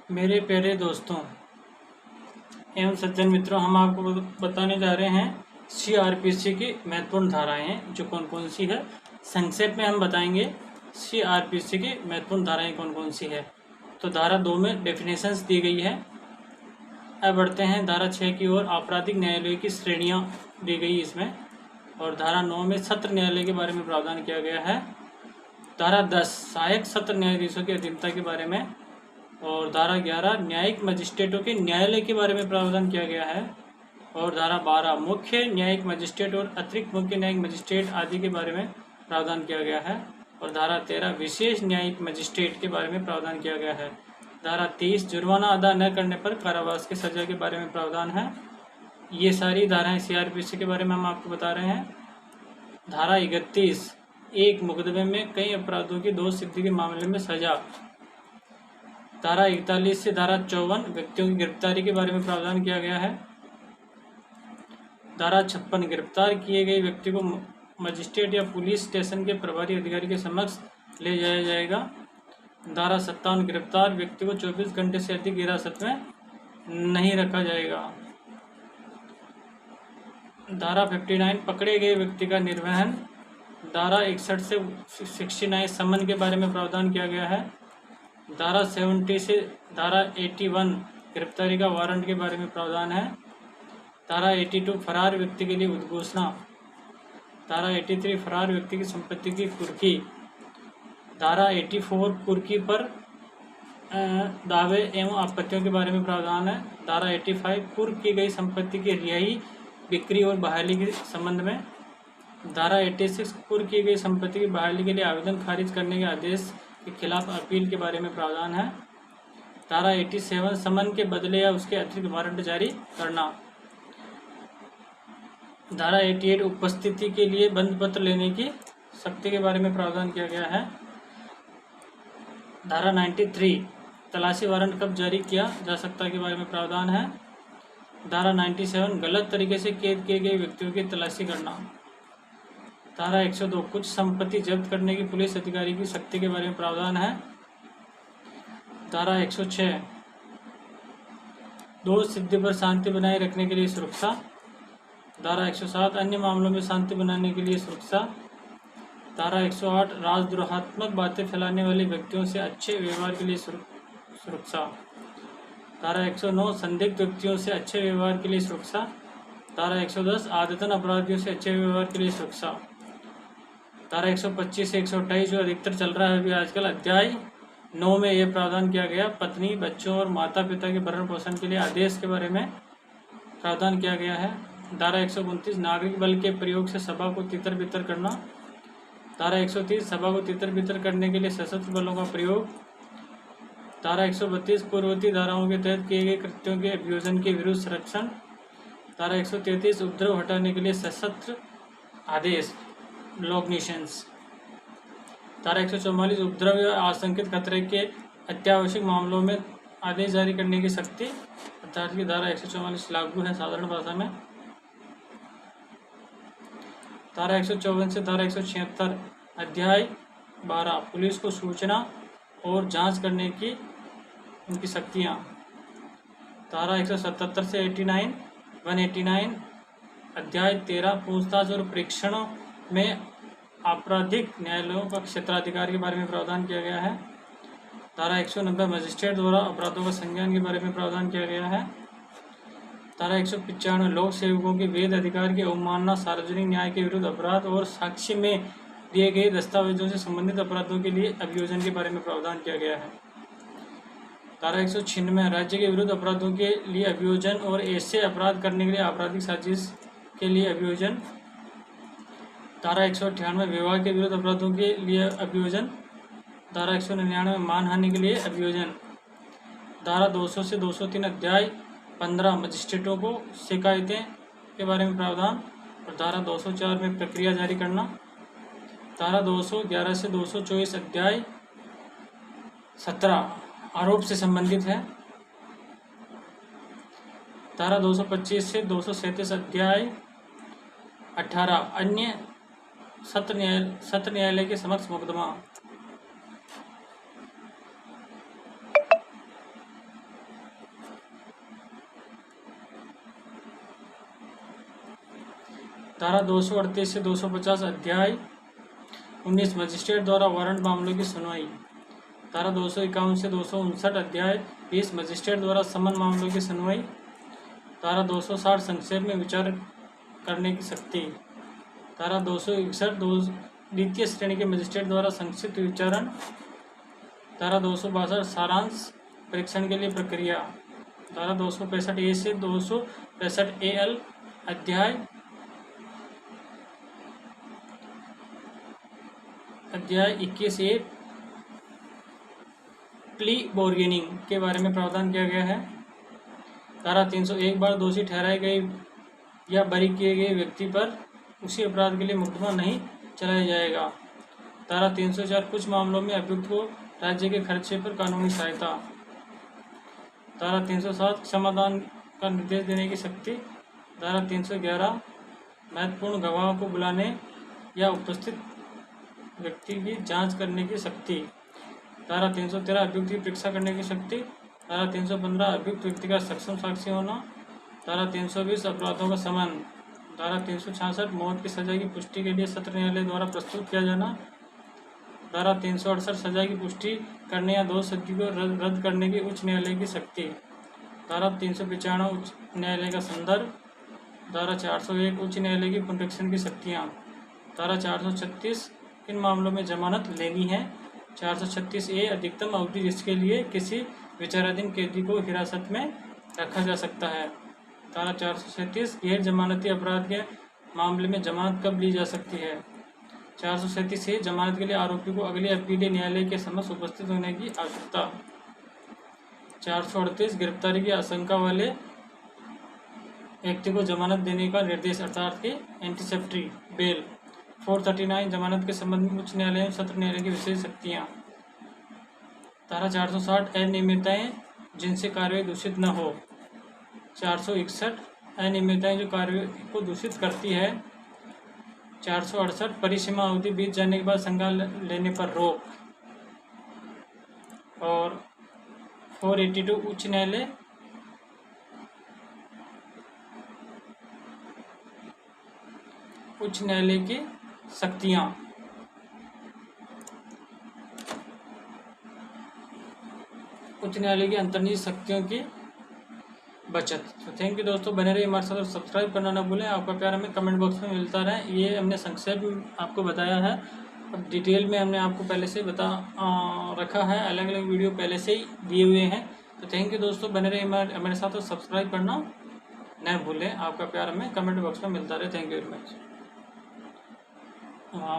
मेरे प्यारे दोस्तों एवं सज्जन मित्रों, हम आपको बताने जा रहे हैं सीआरपीसी की महत्वपूर्ण धाराएं जो कौन कौन सी है। संक्षेप में हम बताएंगे सीआरपीसी की महत्वपूर्ण धाराएं कौन कौन सी है। तो धारा 2 में डेफिनेशंस दी गई है। अब बढ़ते हैं धारा 6 की ओर। आपराधिक न्यायालय की श्रेणियां दी गई इसमें। और धारा 9 में सत्र न्यायालय के बारे में प्रावधान किया गया है। धारा 10 सहायक सत्र न्यायाधीशों की अधीनता के बारे में। और धारा 11 न्यायिक मजिस्ट्रेटों के न्यायालय के बारे में प्रावधान किया गया है। और धारा 12 मुख्य न्यायिक मजिस्ट्रेट और अतिरिक्त मुख्य न्यायिक मजिस्ट्रेट आदि के बारे में प्रावधान किया गया है। और धारा 13 विशेष न्यायिक मजिस्ट्रेट के बारे में प्रावधान किया गया है। धारा 30 जुर्माना अदा न करने पर कारावास की सजा के बारे में प्रावधान है। ये सारी धाराएं सीआरपीसी के बारे में हम आपको बता रहे हैं। धारा 31 एक मुकदमे में कई अपराधों की दोष सिद्धि के मामले में सजा। धारा 41 से धारा 54 व्यक्तियों की गिरफ्तारी के बारे में प्रावधान किया गया है। धारा 56 गिरफ्तार किए गए व्यक्ति को मजिस्ट्रेट या पुलिस स्टेशन के प्रभारी अधिकारी के समक्ष ले जाया जाएगा। धारा 57 गिरफ्तार व्यक्ति को 24 घंटे से अधिक हिरासत में नहीं रखा जाएगा। धारा 59 पकड़े गए व्यक्ति का निर्वहन। धारा 61 से 69 समन के बारे में प्रावधान किया गया है। धारा 70 से धारा 81 गिरफ्तारी का वारंट के बारे में प्रावधान है। धारा 82 फरार व्यक्ति के लिए उद्घोषणा। धारा 83 फरार व्यक्ति की संपत्ति की कुर्की। धारा 84 कुर्की पर दावे एवं आपत्तियों के बारे में प्रावधान है। धारा 85 कुर्क की गई संपत्ति की रिहाई, बिक्री और बहाली के संबंध में। धारा 86 कुर्क की गई संपत्ति की बहाली के लिए आवेदन खारिज करने के आदेश के खिलाफ अपील के बारे में प्रावधान है। धारा 87 समन के बदले या उसके अतिरिक्त वारंट जारी करना। धारा 88 उपस्थिति के लिए बंद पत्र लेने की शक्ति के बारे में प्रावधान किया गया है। धारा 93 तलाशी वारंट कब जारी किया जा सकता के बारे में प्रावधान है। धारा 97 गलत तरीके से कैद किए गए व्यक्तियों की तलाशी करना। धारा 102 कुछ संपत्ति जब्त करने की पुलिस अधिकारी की शक्ति के बारे में प्रावधान है। धारा 106 दोष सिद्धि पर शांति बनाए रखने के लिए सुरक्षा। धारा 107 अन्य मामलों में शांति बनाने के लिए सुरक्षा। धारा 108 राजद्रोहात्मक बातें फैलाने वाले व्यक्तियों से अच्छे व्यवहार के लिए सुरक्षा। धारा 109 संदिग्ध व्यक्तियों से अच्छे व्यवहार के लिए सुरक्षा। धारा 110 आदतन अपराधियों से अच्छे व्यवहार के लिए सुरक्षा। धारा 125 से 128 जो अधिकतर चल रहा है अभी आजकल, अध्याय 9 में यह प्रावधान किया गया। पत्नी, बच्चों और माता पिता के भरण पोषण के लिए आदेश के बारे में प्रावधान किया गया है। धारा 129 नागरिक बल के प्रयोग से सभा को तितर बितर करना। धारा 130 सभा को तितर बितर करने के लिए सशस्त्र बलों का प्रयोग। धारा 132 पूर्ववर्ती धाराओं के तहत किए गए कृत्यों के अभियोजन के विरुद्ध संरक्षण। धारा 133 उपद्रव हटाने के लिए सशस्त्र आदेश लॉग्निशंस। धारा 144 उपद्रव या आशंकित खतरे के अत्यावश्यक मामलों में आदेश जारी करने की शक्ति अर्थात की धारा 144 लागू है साधारण भाषा में। धारा 154 से धारा 176 अध्याय 12 पुलिस को सूचना और जांच करने की उनकी शक्तियां। धारा 177 से 189 अध्याय 13 पूछताछ और परीक्षणों में आपराधिक न्यायालयों का क्षेत्राधिकार के बारे में प्रावधान किया गया है। धारा 190 मजिस्ट्रेट द्वारा अपराधों का संज्ञान के बारे में प्रावधान किया गया है। धारा 195 लोक सेवकों के वेद अधिकार की अवमानना, सार्वजनिक न्याय के विरुद्ध अपराध और साक्ष्य में दिए गए दस्तावेजों से संबंधित अपराधों के लिए अभियोजन के बारे में प्रावधान किया गया है। धारा 196 राज्य के विरुद्ध अपराधों के लिए अभियोजन और ऐसे अपराध करने के लिए आपराधिक साजिश के लिए अभियोजन। धारा 198 विवाह के विरुद्ध अपराधों के लिए अभियोजन। धारा 199 मानहानि के लिए अभियोजन। धारा 200 से 203 अध्याय 15 मजिस्ट्रेटों को शिकायतें के बारे में प्रावधान। और धारा 204 में प्रक्रिया जारी करना। धारा 211 से 224 अध्याय 17 आरोप से संबंधित है। धारा 225 से 237 अध्याय 18 अन्य सत्र न्यायालय के समक्ष मुकदमा। धारा 238 से 250 अध्याय 19 मजिस्ट्रेट द्वारा वारंट मामलों की सुनवाई। धारा 251 से 259 अध्याय 20 मजिस्ट्रेट द्वारा समन मामलों की सुनवाई। धारा 260 संक्षेप में विचार करने की शक्ति। धारा 261 द्वितीय श्रेणी के मजिस्ट्रेट द्वारा संक्षिप्त विचारण। धारा 262 सारांश परीक्षण के लिए प्रक्रिया। धारा 265 ए से 265 AL अध्याय 21A प्ली बार्गेनिंग के बारे में प्रावधान किया गया है। धारा 301 बार दोषी ठहराए गए या बरी किए गए व्यक्ति पर उसी अपराध के लिए मुकदमा नहीं चलाया जाएगा। धारा 304 कुछ मामलों में अभियुक्त को राज्य के खर्चे पर कानूनी सहायता। धारा 307 क्षमादान का निर्देश देने की शक्ति। धारा 311 महत्वपूर्ण गवाहों को बुलाने या उपस्थित व्यक्ति की जांच करने की शक्ति। धारा 313 अभियुक्त की परीक्षा करने की शक्ति। धारा 315 अभियुक्त व्यक्ति का सक्षम साक्षी होना। धारा 320 अपराधों का समन। धारा 366 मौत की सजा की पुष्टि के लिए सत्र न्यायालय द्वारा प्रस्तुत किया जाना। धारा 368 सजा की पुष्टि करने या दोष सिद्धि को रद्द करने की उच्च न्यायालय की शक्ति। धारा 395 उच्च न्यायालय का संदर्भ। धारा 401 उच्च न्यायालय की पुनरीक्षण की शक्तियाँ। धारा 436 किन मामलों में जमानत लेनी है। 436A अधिकतम अवधि जिसके लिए किसी विचाराधीन कैदी को हिरासत में रखा जा सकता है। धारा 437 गैर जमानती अपराध के मामले में जमानत कब ली जा सकती है। 437A जमानत के लिए आरोपी को अगले अपीलीय न्यायालय के समक्ष उपस्थित होने की आवश्यकता। 438 गिरफ्तारी की आशंका वाले व्यक्ति को जमानत देने का निर्देश अर्थात कि एंटीसेप्टरी बेल। 439 जमानत के संबंध में उच्च न्यायालय एवं सत्र न्यायालय की विशेष शक्तियाँ। धारा 460 अनियमितताएं जिनसे कार्रवाई दूषित न हो। 461 अनियमितताएं जो कार्रवाई को दूषित करती है। 468 परिसीमा अवधि बीत जाने के बाद संज्ञान लेने पर रोक। और 482 उच्च न्यायालय की शक्तियाँ। उच्च न्यायालय की अंतर्निहित शक्तियों की बचत। तो थैंक यू दोस्तों, बने रहिए हमारे साथ और सब्सक्राइब करना ना भूलें। आपका प्यार हमें कमेंट बॉक्स में मिलता रहे। ये हमने संक्षेप में आपको बताया है, अब डिटेल में हमने आपको पहले से बता रखा है, अलग अलग वीडियो पहले से ही दिए हुए हैं। तो थैंक यू दोस्तों, बने रहिए हमारे साथ और सब्सक्राइब करना न भूलें। आपका प्यार हमें कमेंट बॉक्स में मिलता रहे। Thank you very much.